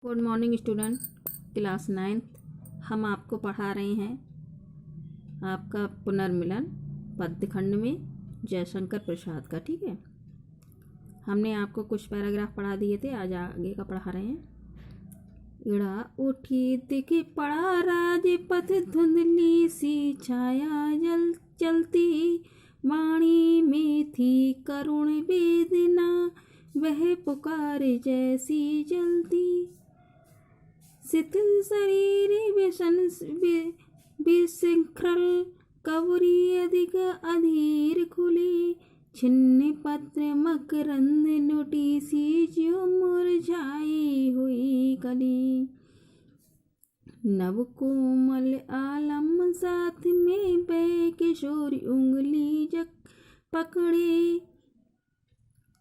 Good morning student, class 9th। हम आपको पढ़ा रहे हैं आपका पुनर्मिलन पद्य खंड में जयशंकर प्रसाद का। ठीक है, हमने आपको कुछ पैराग्राफ पढ़ा दिए थे, आज आगे का पढ़ा रहे हैं। इड़ा उठी दिखे पड़ा राजपथ, धुंधली सी छाया जल चलती, वाणी में थी करुण वेदना, वह पुकार जैसी जलती। शिथिल शरीर विशृंखल, कवरी अधिक अधीर खुली, छिन्न पत्र मकरंद नुटी सी, ज्यों मुरझाई हुई कली। नव कोमल आलम साथ में पे किशोर उंगली जग पकड़े,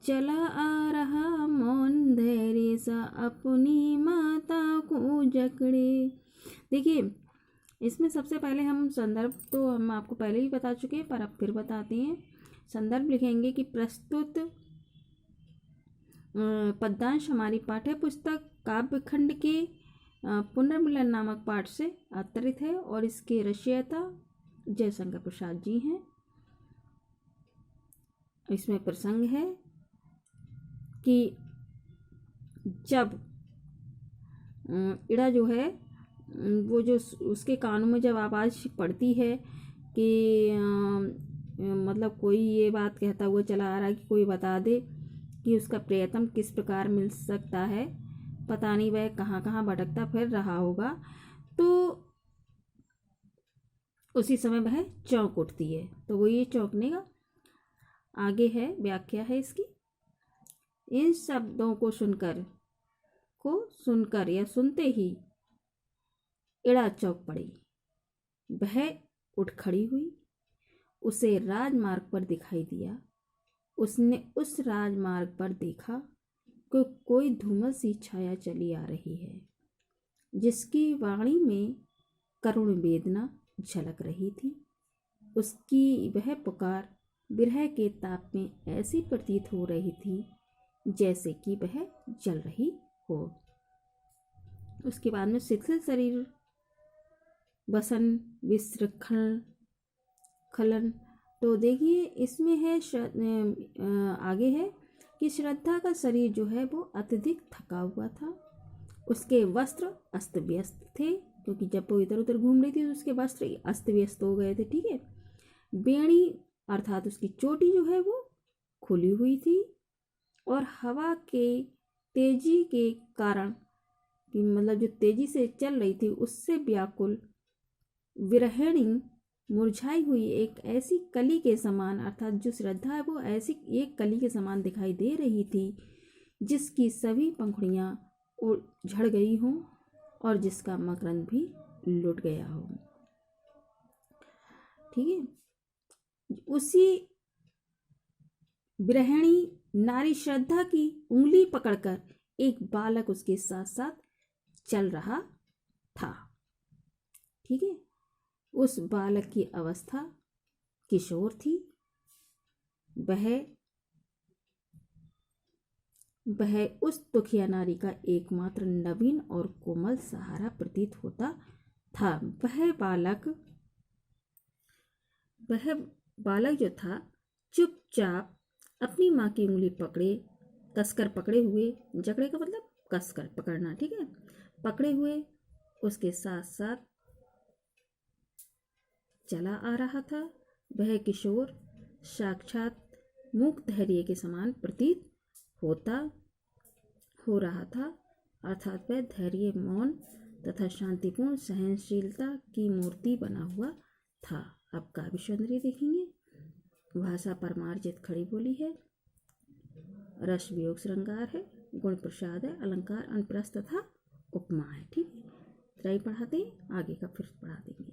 चला आ रहा मौन धैर्य सा, अपनी माता को जकड़े। देखिए, इसमें सबसे पहले हम संदर्भ तो हम आपको पहले ही बता चुके हैं, पर अब फिर बताते हैं। संदर्भ लिखेंगे कि प्रस्तुत पद्यांश हमारी पाठ्य पुस्तक काव्यखंड के पुनर्मिलन नामक पाठ से अवतरित है और इसके रचयिता जयशंकर प्रसाद जी हैं। इसमें प्रसंग है कि जब इड़ा जो है वो जो उसके कानों में जब आवाज़ पड़ती है कि मतलब कोई ये बात कहता हुआ चला आ रहा है कि कोई बता दे कि उसका प्रियतम किस प्रकार मिल सकता है, पता नहीं वह कहाँ कहाँ भटकता फिर रहा होगा, तो उसी समय वह चौंक उठती है। तो वो ये चौंकने का आगे है, व्याख्या है इसकी। इन शब्दों को सुनकर या सुनते ही इड़ा चौंक पड़ी। वह उठ खड़ी हुई, उसे राजमार्ग पर दिखाई दिया। उसने उस राजमार्ग पर देखा कि कोई धूमल सी छाया चली आ रही है, जिसकी वाणी में करुण वेदना झलक रही थी। उसकी वह पुकार विरह के ताप में ऐसी प्रतीत हो रही थी जैसे कि वह जल रही हो। उसके बाद में शिथिल शरीर वसन विशृंखल खलन, तो देखिए इसमें है आगे है कि श्रद्धा का शरीर जो है वो अत्यधिक थका हुआ था। उसके वस्त्र अस्त व्यस्त थे, क्योंकि जब वो इधर उधर घूम रही थी तो उसके वस्त्र अस्त व्यस्त हो गए थे। ठीक है, बेड़ी अर्थात उसकी चोटी जो है वो खुली हुई थी और हवा के तेजी के कारण कि मतलब जो तेजी से चल रही थी उससे व्याकुल विरहिणी मुरझाई हुई एक ऐसी कली के समान, अर्थात जो श्रद्धा है वो ऐसी एक कली के समान दिखाई दे रही थी जिसकी सभी पंखुड़ियाँ झड़ गई हों और जिसका मकरंद भी लुट गया हो। ठीक है, उसी विरहिणी नारी श्रद्धा की उंगली पकड़कर एक बालक उसके साथ साथ चल रहा था। ठीक है, उस बालक की अवस्था किशोर थी। वह उस दुखिया नारी का एकमात्र नवीन और कोमल सहारा प्रतीत होता था। वह बालक जो था चुपचाप अपनी माँ की उंगली कसकर पकड़े हुए, जकड़े का मतलब कसकर पकड़ना, ठीक है, पकड़े हुए उसके साथ साथ चला आ रहा था। वह किशोर साक्षात मूक धैर्य के समान प्रतीत हो रहा था, अर्थात वह धैर्य, मौन तथा शांतिपूर्ण सहनशीलता की मूर्ति बना हुआ था। अब काव्य सौंदर्य देखेंगे। भाषा परमार्जित खड़ी बोली है, रस वियोग श्रृंगार है, गुण प्रसाद है, अलंकार अनुप्रास तथा उपमा है। ठीक है, इतना ही पढ़ाते हैं, आगे का फिर पढ़ा देंगे।